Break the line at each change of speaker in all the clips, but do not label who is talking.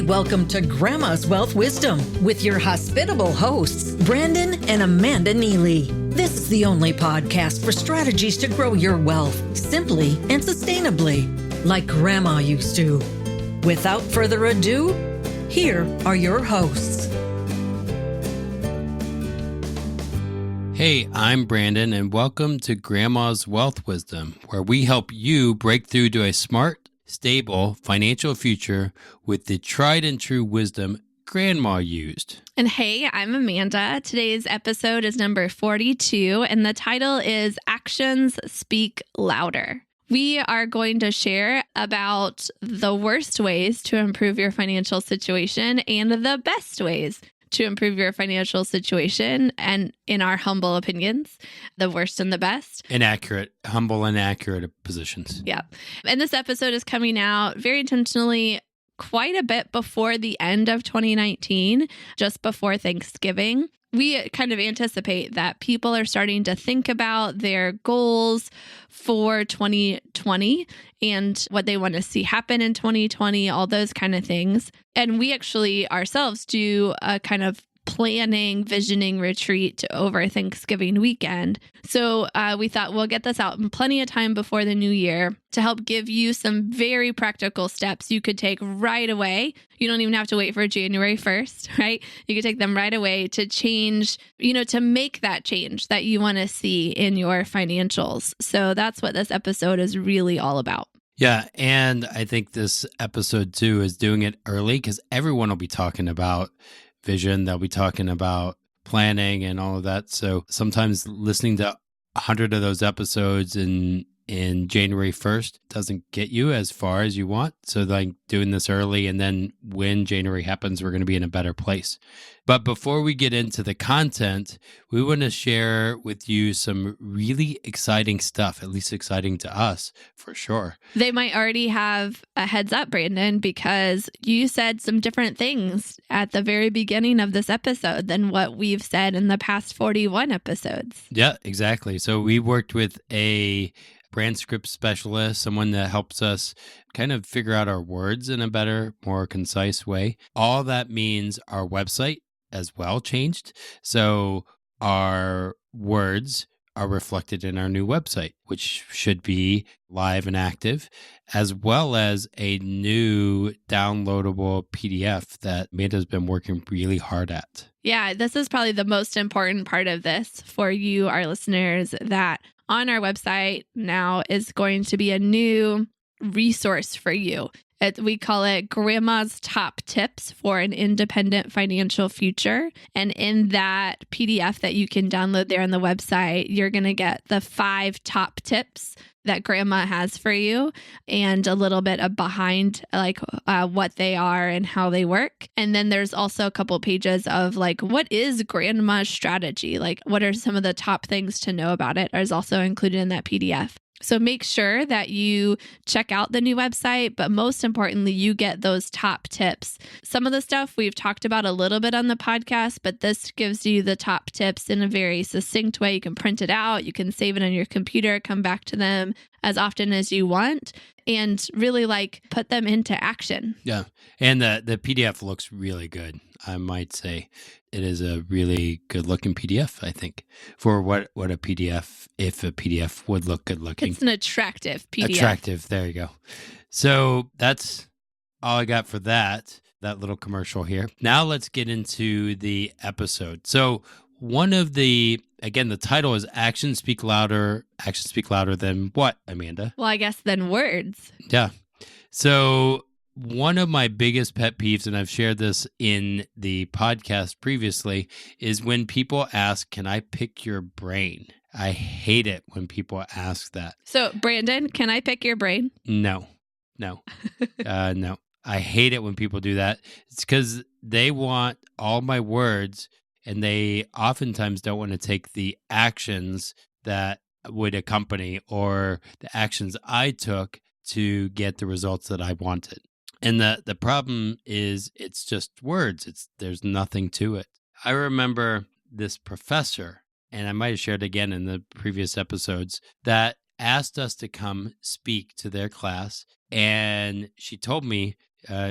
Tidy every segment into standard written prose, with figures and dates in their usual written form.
welcome to Grandma's Wealth Wisdom with your hospitable hosts, Brandon and Amanda Neely. This is the only podcast for strategies to grow your wealth simply and sustainably, like Grandma used to. Without further ado, here are your hosts.
Hey, I'm Brandon, and welcome to Grandma's Wealth Wisdom, where we help you break through to a smart, stable financial future with the tried and true wisdom Grandma used.
And hey, I'm Amanda. Today's episode is number 42, and the title is Actions Speak Louder. We are going to share about the worst ways to improve your financial situation and the best ways to improve your financial situation, and in our humble opinions, the worst and the best.
Humble and accurate positions.
Yeah. And this episode is coming out very intentionally quite a bit before the end of 2019, just before Thanksgiving. We kind of anticipate that people are starting to think about their goals for 2020 and what they want to see happen in 2020, all those kind of things. And we actually ourselves do a kind of planning, visioning retreat over Thanksgiving weekend. So we thought we'll get this out in plenty of time before the new year to help give you some very practical steps you could take right away. You don't even have to wait for January 1st, right? You could take them right away to change, to make that change that you want to see in your financials. So that's what this episode is really all about.
Yeah, and I think this episode too is doing it early because everyone will be talking about vision, they'll be talking about planning and all of that. So sometimes listening to 100 of those episodes in January 1st doesn't get you as far as you want. So like doing this early, and then when January happens, we're going to be in a better place. But before we get into the content, we want to share with you some really exciting stuff, at least exciting to us for sure.
They might already have a heads up, Brandon, because you said some different things at the very beginning of this episode than what we've said in the past 41 episodes.
Yeah, exactly. So we worked with a brand script specialist, someone that helps us kind of figure out our words in a better, more concise way. All that means our website as well changed. So our words are reflected in our new website, which should be live and active, as well as a new downloadable PDF that Amanda's been working really hard at.
Yeah, this is probably the most important part of this for you, our listeners, that on our website now is going to be a new resource for you. We call it Grandma's Top Tips for an Independent Financial Future. And in that PDF that you can download there on the website, you're going to get the 5 top tips that Grandma has for you and a little bit of behind what they are and how they work. And then there's also a couple pages of what is Grandma's strategy? What are some of the top things to know about it is also included in that PDF. So make sure that you check out the new website, but most importantly, you get those top tips. Some of the stuff we've talked about a little bit on the podcast, but this gives you the top tips in a very succinct way. You can print it out, you can save it on your computer, come back to them as often as you want, and really put them into action.
Yeah. And the PDF looks really good. I might say it is a really good looking PDF, I think, for what a PDF, if a PDF would look good looking.
It's an attractive PDF.
Attractive. There you go. So that's all I got for that little commercial here. Now let's get into the episode. So the title is Actions Speak Louder. Actions speak louder than what, Amanda?
Well, I guess than words.
Yeah. So one of my biggest pet peeves, and I've shared this in the podcast previously, is when people ask, can I pick your brain? I hate it when people ask that.
So, Brandon, can I pick your brain?
No. No. I hate it when people do that. It's because they want all my words, and they oftentimes don't want to take the actions that would accompany or the actions I took to get the results that I wanted. And the problem is it's just words. There's nothing to it. I remember this professor, and I might have shared again in the previous episodes, that asked us to come speak to their class. And she told me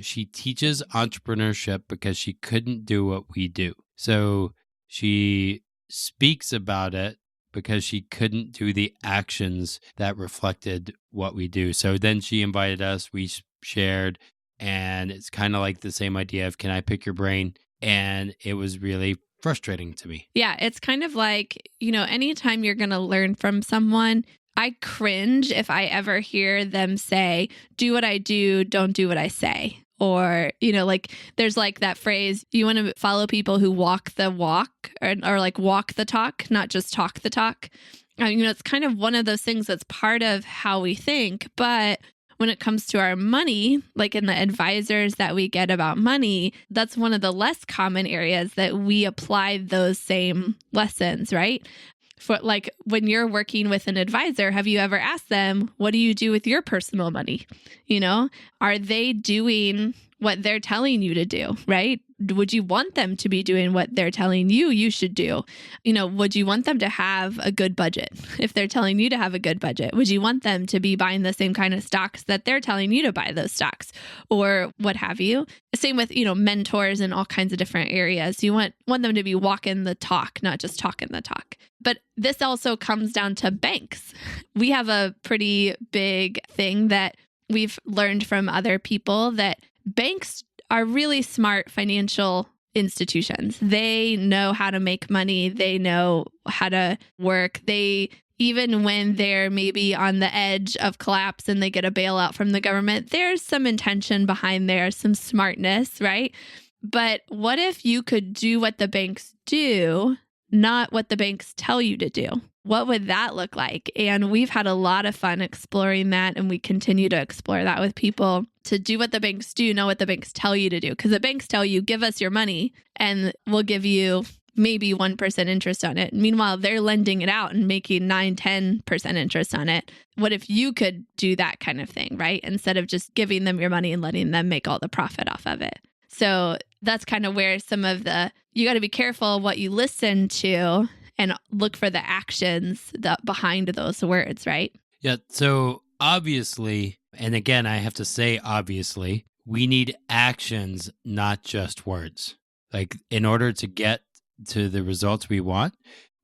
she teaches entrepreneurship because she couldn't do what we do. So she speaks about it because she couldn't do the actions that reflected what we do. So then she invited us, we shared, and it's kind of like the same idea of, can I pick your brain? And it was really frustrating to me.
Yeah, it's kind of like, anytime you're going to learn from someone, I cringe if I ever hear them say, do what I do, don't do what I say. Or, like there's like that phrase, you want to follow people who walk the walk or like walk the talk, not just talk the talk. It's kind of one of those things that's part of how we think. But when it comes to our money, like in the advisors that we get about money, that's one of the less common areas that we apply those same lessons, right? For like when you're working with an advisor, have you ever asked them, what do you do with your personal money? Are they doing what they're telling you to do, right? Would you want them to be doing what they're telling you should do? Would you want them to have a good budget? If they're telling you to have a good budget, would you want them to be buying the same kind of stocks that they're telling you to buy those stocks or what have you? Same with, mentors in all kinds of different areas. You want them to be walking the talk, not just talking the talk. But this also comes down to banks. We have a pretty big thing that we've learned from other people that banks are really smart financial institutions. They know how to make money. They know how to work. Even when they're maybe on the edge of collapse and they get a bailout from the government, there's some intention behind there, some smartness, right? But what if you could do what the banks do, not what the banks tell you to do? What would that look like? And we've had a lot of fun exploring that, and we continue to explore that with people, to do what the banks do, not what the banks tell you to do. Because the banks tell you, give us your money and we'll give you maybe 1% interest on it. Meanwhile, they're lending it out and making 9-10% interest on it. What if you could do that kind of thing, right? Instead of just giving them your money and letting them make all the profit off of it. So that's kind of where you got to be careful what you listen to and look for the actions behind those words, right?
Yeah. So obviously, and again, I have to say, obviously, we need actions, not just words. Like in order to get to the results we want,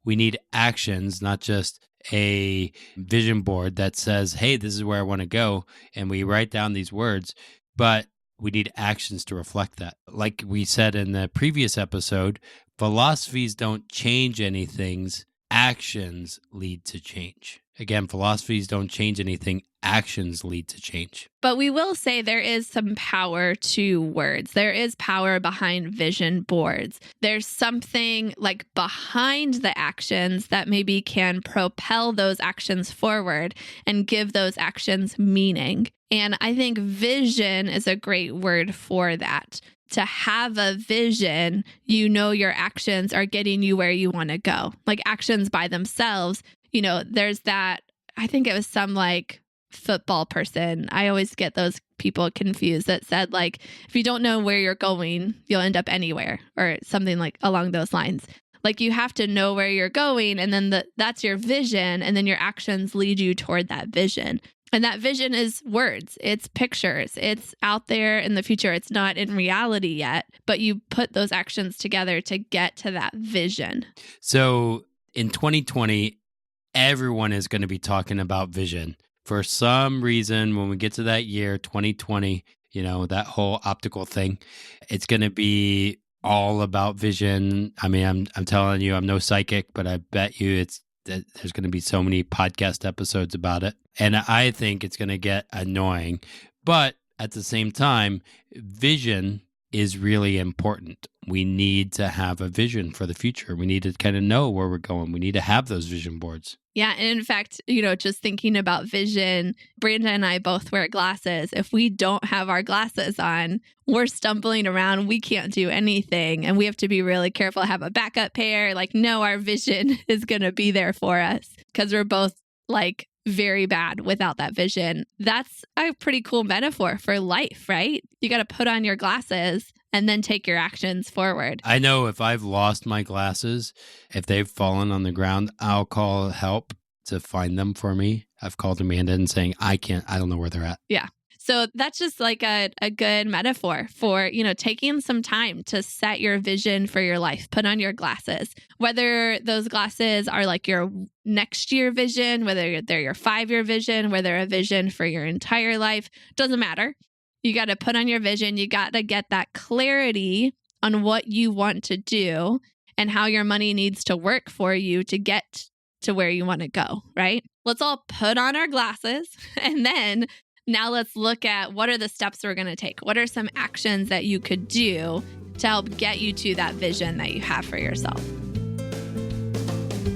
we need actions, not just a vision board that says, hey, this is where I want to go. And we write down these words, but we need actions to reflect that. Like we said in the previous episode, philosophies don't change anything. Actions lead to change. Again, philosophies don't change anything. Actions lead to change.
But we will say there is some power to words. There is power behind vision boards. There's something like behind the actions that maybe can propel those actions forward and give those actions meaning. And I think vision is a great word for that. To have a vision, your actions are getting you where you want to go. Like actions by themselves, there's that, I think it was some like football person. I always get those people confused that said like, if you don't know where you're going, you'll end up anywhere or something like along those lines. Like you have to know where you're going and then that's your vision and then your actions lead you toward that vision. And that vision is words, it's pictures, it's out there in the future. It's not in reality yet, but you put those actions together to get to that vision.
So in 2020, everyone is going to be talking about vision. For some reason, when we get to that year, 2020, that whole optical thing, it's going to be all about vision. I mean, I'm telling you, I'm no psychic, but I bet you there's going to be so many podcast episodes about it. And I think it's going to get annoying. But at the same time, vision is really important. We need to have a vision for the future. We need to kind of know where we're going. We need to have those vision boards.
Yeah. And in fact, just thinking about vision, Brandon and I both wear glasses. If we don't have our glasses on, we're stumbling around. We can't do anything. And we have to be really careful, have a backup pair. Like, no, our vision is going to be there for us because we're both like very bad without that vision. That's a pretty cool metaphor for life, right? You got to put on your glasses and then take your actions forward.
I know if I've lost my glasses, if they've fallen on the ground, I'll call help to find them for me. I've called Amanda and saying, I don't know where they're at.
Yeah. So that's just like a good metaphor for, taking some time to set your vision for your life. Put on your glasses, whether those glasses are like your next year vision, whether they're your 5-year vision, whether a vision for your entire life, doesn't matter. You got to put on your vision. You got to get that clarity on what you want to do and how your money needs to work for you to get to where you want to go, right? Let's all put on our glasses, and then now let's look at what are the steps we're going to take. What are some actions that you could do to help get you to that vision that you have for yourself?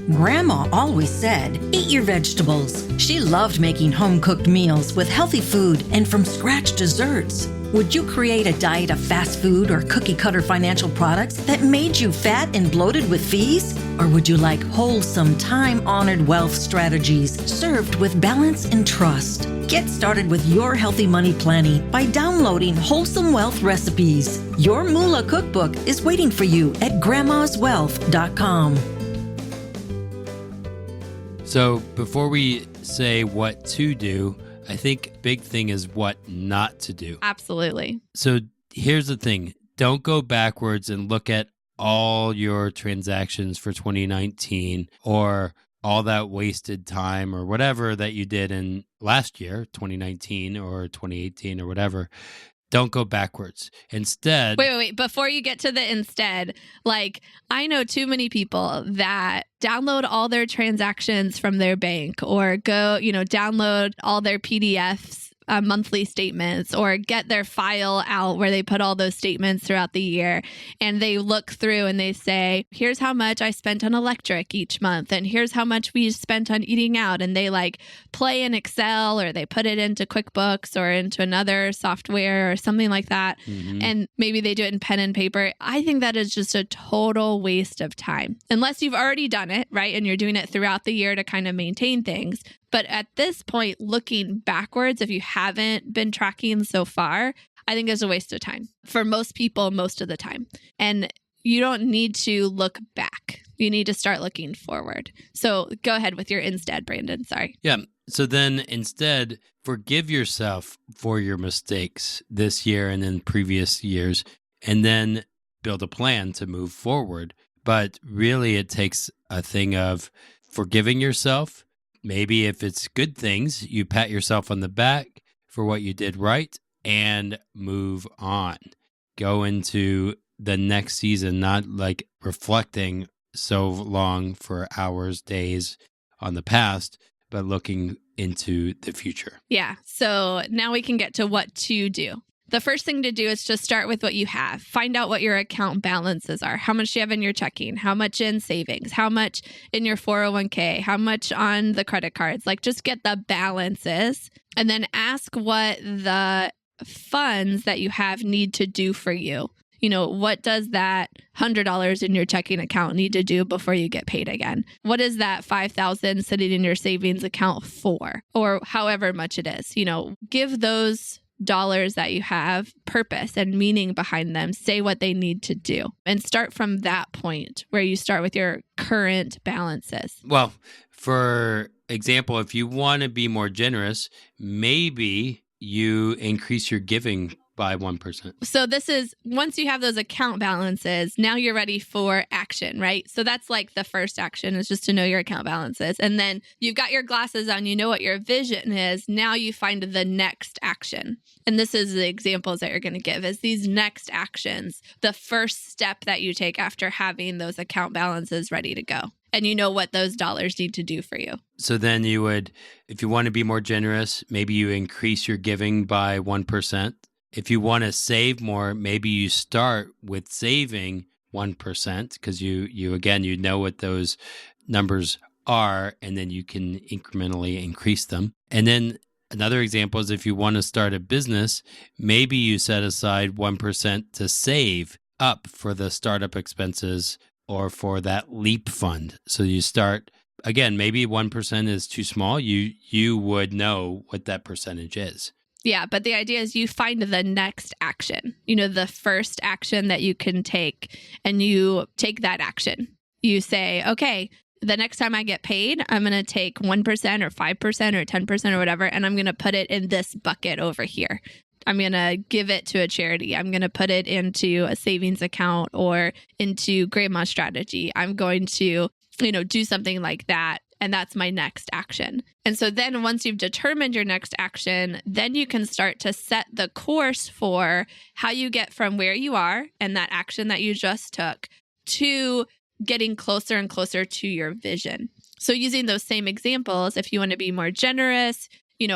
Grandma always said, eat your vegetables. She loved making home-cooked meals with healthy food and from-scratch desserts. Would you create a diet of fast food or cookie-cutter financial products that made you fat and bloated with fees? Or would you like wholesome, time-honored wealth strategies served with balance and trust? Get started with your healthy money planning by downloading Wholesome Wealth Recipes. Your Moolah cookbook is waiting for you at grandmaswealth.com.
So before we say what to do, I think big thing is what not to do.
Absolutely.
So here's the thing. Don't go backwards and look at all your transactions for 2019 or all that wasted time or whatever that you did in last year, 2019 or 2018 or whatever. Don't go backwards. Instead...
Wait. Before you get to the instead, I know too many people that download all their transactions from their bank or go, download all their PDFs, monthly statements, or get their file out where they put all those statements throughout the year. And they look through and they say, here's how much I spent on electric each month. And here's how much we spent on eating out. And they play in Excel, or they put it into QuickBooks or into another software or something like that. Mm-hmm. And maybe they do it in pen and paper. I think that is just a total waste of time. Unless you've already done it, right? And you're doing it throughout the year to kind of maintain things. But at this point, looking backwards, if you haven't been tracking so far, I think is a waste of time for most people most of the time. And you don't need to look back. You need to start looking forward. So go ahead with your instead, Brandon. Sorry.
Yeah. So then instead, forgive yourself for your mistakes this year and in previous years, and then build a plan to move forward. But really, it takes a thing of forgiving yourself. Maybe if it's good things, you pat yourself on the back for what you did right and move on. Go into the next season, not reflecting so long for hours, days on the past, but looking into the future.
Yeah. So now we can get to what to do. The first thing to do is just start with what you have. Find out what your account balances are. How much do you have in your checking? How much in savings? How much in your 401k? How much on the credit cards? Just get the balances and then ask what the funds that you have need to do for you. What does that $100 in your checking account need to do before you get paid again? What is that $5,000 sitting in your savings account for? Or however much it is. Give those dollars that you have purpose and meaning behind them. Say what they need to do and start from that point where you start with your current balances.
Well, for example, if you want to be more generous, maybe you increase your giving by 1%.
So this is, once you have those account balances, now you're ready for action, right? So that's the first action is just to know your account balances. And then you've got your glasses on, you know what your vision is. Now you find the next action. And this is the examples that you're going to give is these next actions, the first step that you take after having those account balances ready to go. And you know what those dollars need to do for you.
So then you would, if you want to be more generous, maybe you increase your giving by 1%. If you want to save more, maybe you start with saving 1% because you know what those numbers are, and then you can incrementally increase them. And then another example is if you want to start a business, maybe you set aside 1% to save up for the startup expenses or for that LEAP fund. So you start, again, maybe 1% is too small. You would know what that percentage is.
Yeah, but the idea is you find the next action, the first action that you can take, and you take that action. You say, okay, the next time I get paid, I'm going to take 1% or 5% or 10% or whatever, and I'm going to put it in this bucket over here. I'm going to give it to a charity. I'm going to put it into a savings account or into grandma's strategy. I'm going to, do something like that. And that's my next action. And so then once you've determined your next action, then you can start to set the course for how you get from where you are and that action that you just took to getting closer and closer to your vision. So using those same examples, if you want to be more generous,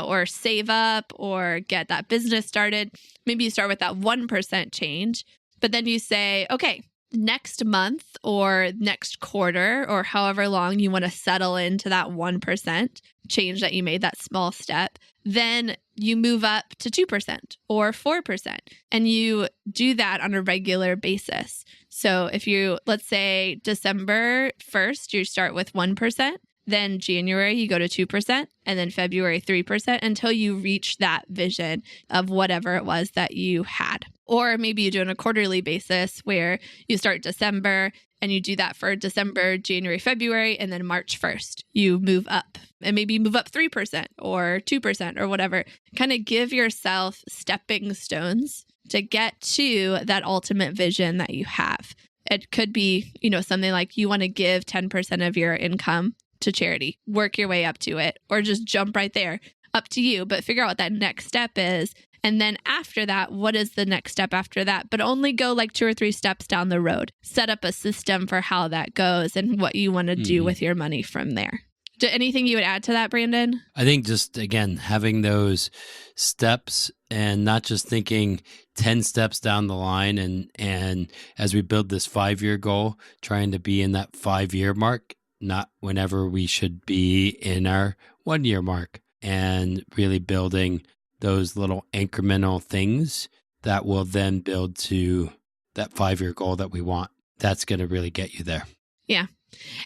or save up or get that business started, maybe you start with that 1% change, but then you say, okay, next month or next quarter or however long you want to settle into that 1% change that you made, that small step, then you move up to 2% or 4%, and you do that on a regular basis. So if let's say December 1st, you start with 1%, then January, you go to 2%, and then February, 3% until you reach that vision of whatever it was that you had. Or maybe you do it on a quarterly basis where you start December and you do that for December, January, February, and then March 1st, you move up and maybe move up 3% or 2% or whatever. Kind of give yourself stepping stones to get to that ultimate vision that you have. It could be, something like you want to give 10% of your income to charity, work your way up to it, or just jump right there, up to you, but figure out what that next step is. And then after that, what is the next step after that? But only go like 2 or 3 steps down the road. Set up a system for how that goes and what you want to do with your money from there. Anything you would add to that, Brandon?
I think just, again, having those steps and not just thinking 10 steps down the line. And as we build this 5-year goal, trying to be in that 5-year mark, not whenever we should be in our 1-year mark, and really building those little incremental things that will then build to that 5-year goal that we want. That's going to really get you there.
Yeah.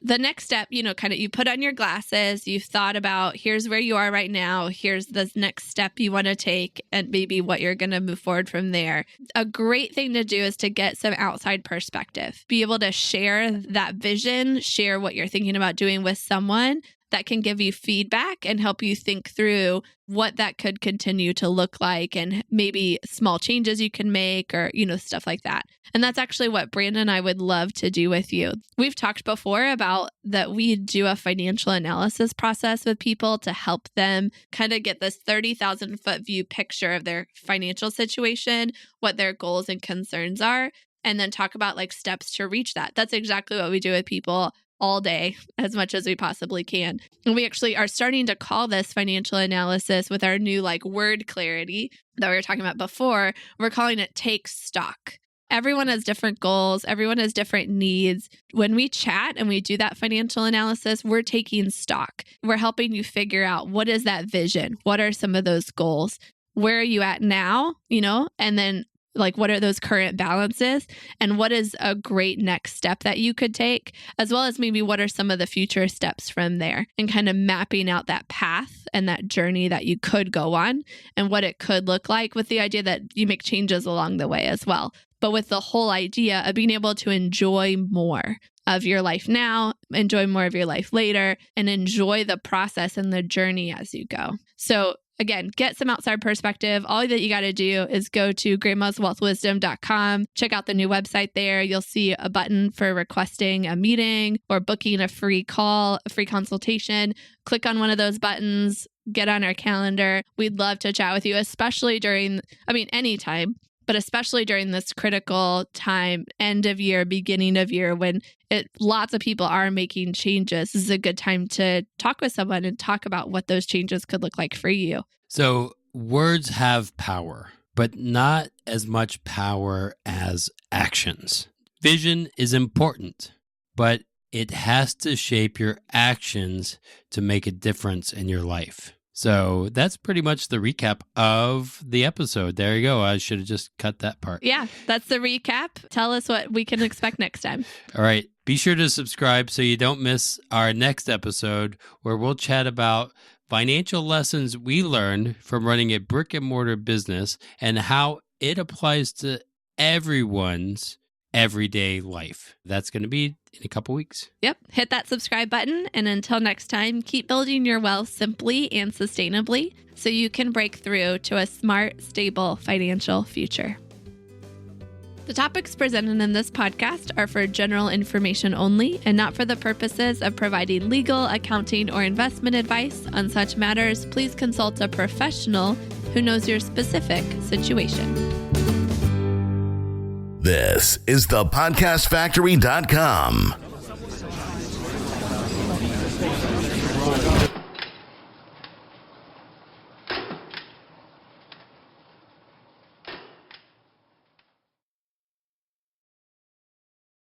The next step, you put on your glasses, you've thought about here's where you are right now, here's the next step you want to take, and maybe what you're going to move forward from there. A great thing to do is to get some outside perspective, be able to share that vision, share what you're thinking about doing with someone that can give you feedback and help you think through what that could continue to look like and maybe small changes you can make or, stuff like that. And that's actually what Brandon and I would love to do with you. We've talked before about that we do a financial analysis process with people to help them kind of get this 30,000 foot view picture of their financial situation, what their goals and concerns are, and then talk about like steps to reach that. That's exactly what we do with people all day, as much as we possibly can. And we actually are starting to call this financial analysis with our new word clarity that we were talking about before. We're calling it take stock. Everyone has different goals. Everyone has different needs. When we chat and we do that financial analysis, we're taking stock. We're helping you figure out what is that vision? What are some of those goals? Where are you at now? And then what are those current balances and what is a great next step that you could take, as well as maybe what are some of the future steps from there, and kind of mapping out that path and that journey that you could go on and what it could look like, with the idea that you make changes along the way as well. But with the whole idea of being able to enjoy more of your life now, enjoy more of your life later, and enjoy the process and the journey as you go. So again, get some outside perspective. All that you got to do is go to grandmaswealthwisdom.com, check out the new website there. You'll see a button for requesting a meeting or booking a free call, a free consultation. Click on one of those buttons, get on our calendar. We'd love to chat with you, especially anytime, but especially during this critical time, end of year, beginning of year, when lots of people are making changes. This is a good time to talk with someone and talk about what those changes could look like for you.
So words have power, but not as much power as actions. Vision is important, but it has to shape your actions to make a difference in your life. So that's pretty much the recap of the episode. There you go. I should have just cut that part.
Yeah, that's the recap. Tell us what we can expect next time.
All right. Be sure to subscribe so you don't miss our next episode, where we'll chat about financial lessons we learned from running a brick and mortar business and how it applies to everyone's everyday life. That's going to be in a couple weeks.
Yep. Hit that subscribe button. And until next time, keep building your wealth simply and sustainably so you can break through to a smart, stable financial future. The topics presented in this podcast are for general information only and not for the purposes of providing legal, accounting, or investment advice. On such matters, please consult a professional who knows your specific situation.
This is thepodcastfactory.com.